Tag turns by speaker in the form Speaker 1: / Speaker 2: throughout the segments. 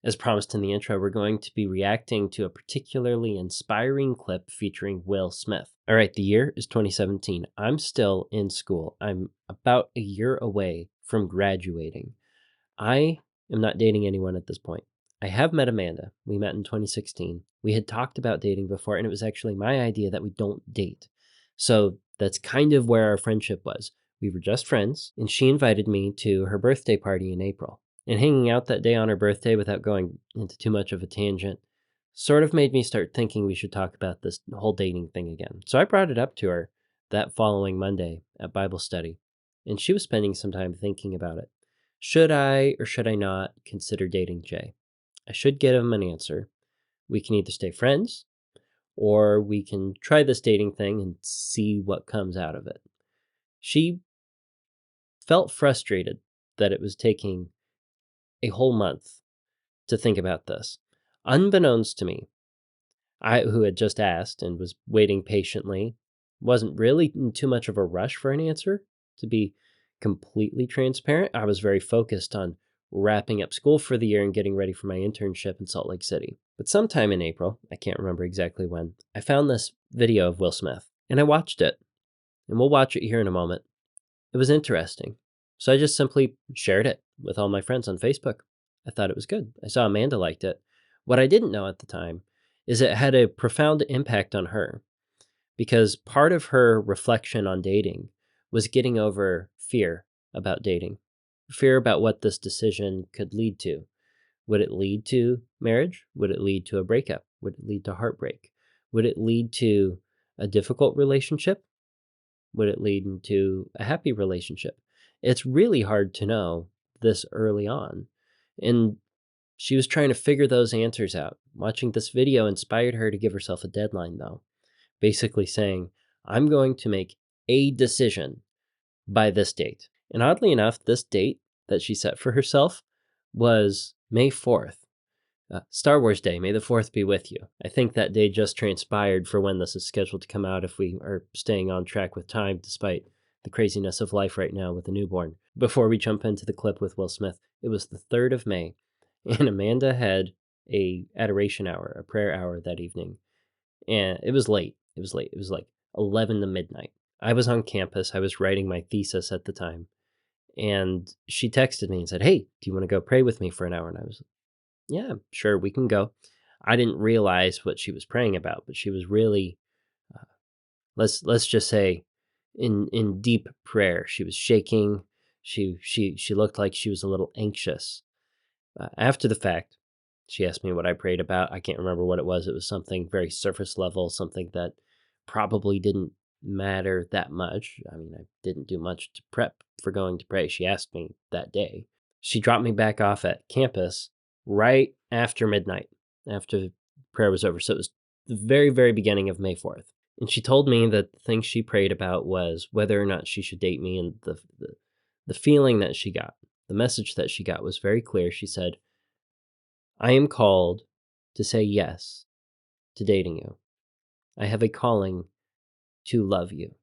Speaker 1: As promised in the intro, we're going to be reacting to a particularly inspiring clip featuring Will Smith. All right, the year is 2017. I'm still in school. I'm about a year away from graduating. I am not dating anyone at this point. I have met Amanda. We met in 2016. We had talked about dating before, and it was actually my idea that we don't date. So that's kind of where our friendship was. We were just friends, and she invited me to her birthday party in April. And hanging out that day on her birthday without going into too much of a tangent sort of made me start thinking we should talk about this whole dating thing again. So I brought it up to her that following Monday at Bible study, and she was spending some time thinking about it. Should I or should I not consider dating Jay? I should get him an answer. We can either stay friends or we can try this dating thing and see what comes out of it. She felt frustrated that it was taking a whole month to think about this. Unbeknownst to me, I, who had just asked and was waiting patiently, wasn't really in too much of a rush for an answer. To be completely transparent, I was very focused on wrapping up school for the year and getting ready for my internship in Salt Lake City. But sometime in April, I can't remember exactly when, I found this video of Will Smith, and I watched it. And we'll watch it here in a moment. It was interesting. So I just simply shared it with all my friends on Facebook. I thought it was good. I saw Amanda liked it. What I didn't know at the time is it had a profound impact on her, because part of her reflection on dating was getting over fear about dating, fear about what this decision could lead to. Would it lead to marriage? Would it lead to a breakup? Would it lead to heartbreak? Would it lead to a difficult relationship? Would it lead into a happy relationship? It's really hard to know this early on. And she was trying to figure those answers out. Watching this video inspired her to give herself a deadline, though. Basically saying, I'm going to make a decision by this date. And oddly enough, this date that she set for herself was May 4th. Star Wars Day, May the 4th be with you. I think that day just transpired for when this is scheduled to come out if we are staying on track with time despite the craziness of life right now with a newborn. Before we jump into the clip with Will Smith, it was the 3rd of May, and Amanda had a adoration hour, a prayer hour that evening. And it was late. It was like 11 to midnight. I was on campus. I was writing my thesis at the time. And she texted me and said, hey, do you want to go pray with me for an hour? And I was like, yeah, sure, we can go. I didn't realize what she was praying about, but she was really, let's just say, in deep prayer. She was shaking. She looked like she was a little anxious. After the fact, she asked me what I prayed about. I can't remember what it was. It was something very surface level, something that probably didn't matter that much. I mean, I didn't do much to prep for going to pray. She asked me that day. She dropped me back off at campus right after midnight, after prayer was over. So it was the very, very beginning of May 4th. And she told me that the thing she prayed about was whether or not she should date me. And the feeling that she got, the message that she got was very clear. She said, I am called to say yes to dating you. I have a calling to love you.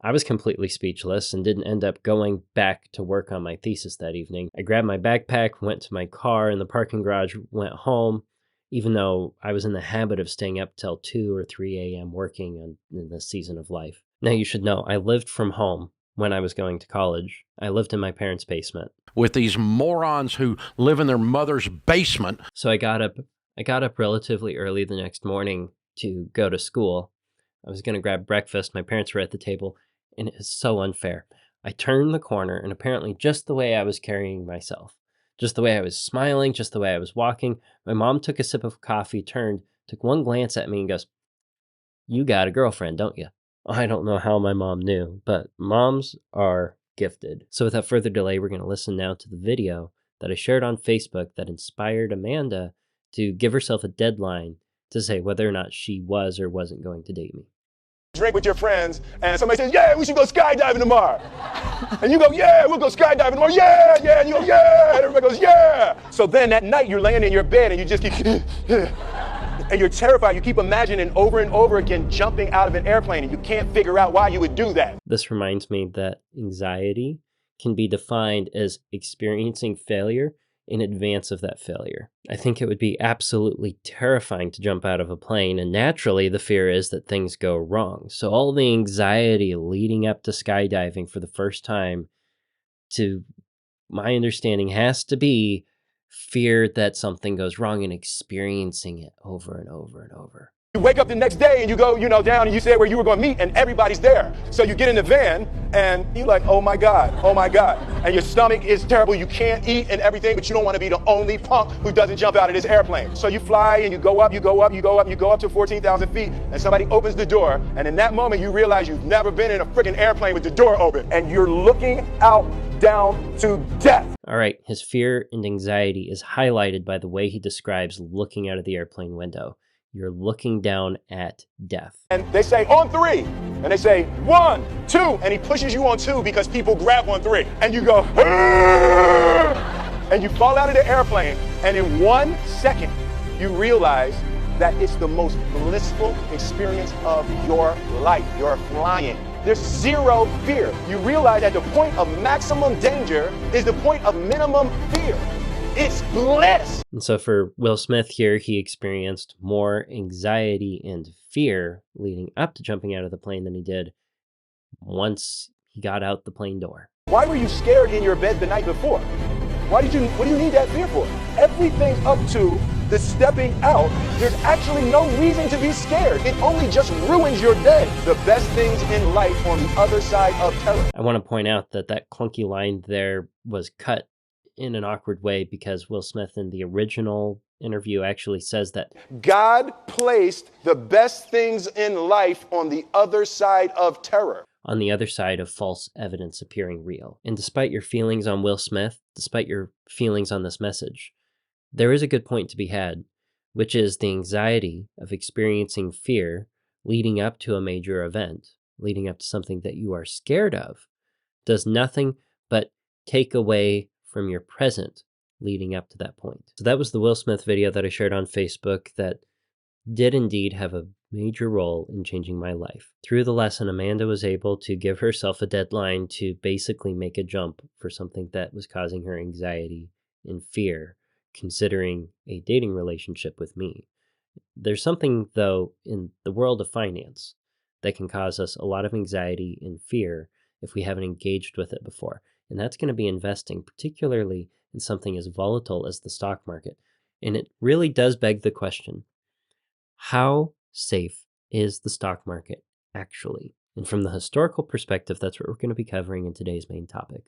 Speaker 1: I was completely speechless and didn't end up going back to work on my thesis that evening. I grabbed my backpack, went to my car in the parking garage, went home, even though I was in the habit of staying up till 2 or 3 a.m. working in this season of life. Now, you should know, I lived from home when I was going to college. I lived in my parents' basement.
Speaker 2: With these morons who live in their mother's basement.
Speaker 1: So I got up relatively early the next morning to go to school. I was going to grab breakfast. My parents were at the table, and it is so unfair. I turned the corner, and apparently just the way I was carrying myself, just the way I was smiling, just the way I was walking, my mom took a sip of coffee, turned, took one glance at me, and goes, you got a girlfriend, don't you? I don't know how my mom knew, but moms are gifted. So without further delay, we're going to listen now to the video that I shared on Facebook that inspired Amanda to give herself a deadline to say whether or not she was or wasn't going to date me.
Speaker 3: Drink with your friends, and somebody says, yeah, we should go skydiving tomorrow. And you go, yeah, we'll go skydiving tomorrow. Yeah, yeah. And you go, yeah. And everybody goes, yeah. So then at night, you're laying in your bed, and you just keep, and you're terrified. You keep imagining over and over again jumping out of an airplane, and you can't figure out why you would do that.
Speaker 1: This reminds me that anxiety can be defined as experiencing failure in advance of that failure. I think it would be absolutely terrifying to jump out of a plane, and naturally the fear is that things go wrong. So all the anxiety leading up to skydiving for the first time, to my understanding, has to be fear that something goes wrong and experiencing it over and over and over.
Speaker 3: You wake up the next day and you go, down and you said where you were going to meet and everybody's there. So you get in the van and you're like, oh my God. And your stomach is terrible. You can't eat and everything, but you don't want to be the only punk who doesn't jump out of this airplane. So you fly and you go up to 14,000 feet and somebody opens the door. And in that moment, you realize you've never been in a freaking airplane with the door open and you're looking out down to death.
Speaker 1: All right, his fear and anxiety is highlighted by the way he describes looking out of the airplane window. You're looking down at death.
Speaker 3: And they say, on 3. And they say, 1, 2. And he pushes you on 2 because people grab on 3. And you go, and you fall out of the airplane. And in 1 second, you realize that it's the most blissful experience of your life. You're flying. There's zero fear. You realize that the point of maximum danger is the point of minimum fear. It's bliss.
Speaker 1: And so for Will Smith here, he experienced more anxiety and fear leading up to jumping out of the plane than he did once he got out the plane door.
Speaker 3: Why were you scared in your bed the night before? What do you need that fear for? Everything up to the stepping out, there's actually no reason to be scared. It only just ruins your day. The best things in life on the other side of terror.
Speaker 1: I want to point out that that clunky line there was cut in an awkward way because Will Smith in the original interview actually says that
Speaker 3: God placed the best things in life on the other side of terror.
Speaker 1: On the other side of false evidence appearing real. And despite your feelings on Will Smith, despite your feelings on this message, there is a good point to be had, which is the anxiety of experiencing fear leading up to a major event, leading up to something that you are scared of, does nothing but take away from your present leading up to that point. So that was the Will Smith video that I shared on Facebook that did indeed have a major role in changing my life. Through the lesson, Amanda was able to give herself a deadline to basically make a jump for something that was causing her anxiety and fear, considering a dating relationship with me. There's something, though, in the world of finance that can cause us a lot of anxiety and fear if we haven't engaged with it before. And that's going to be investing, particularly in something as volatile as the stock market. And it really does beg the question, how safe is the stock market actually? And from the historical perspective, that's what we're going to be covering in today's main topic.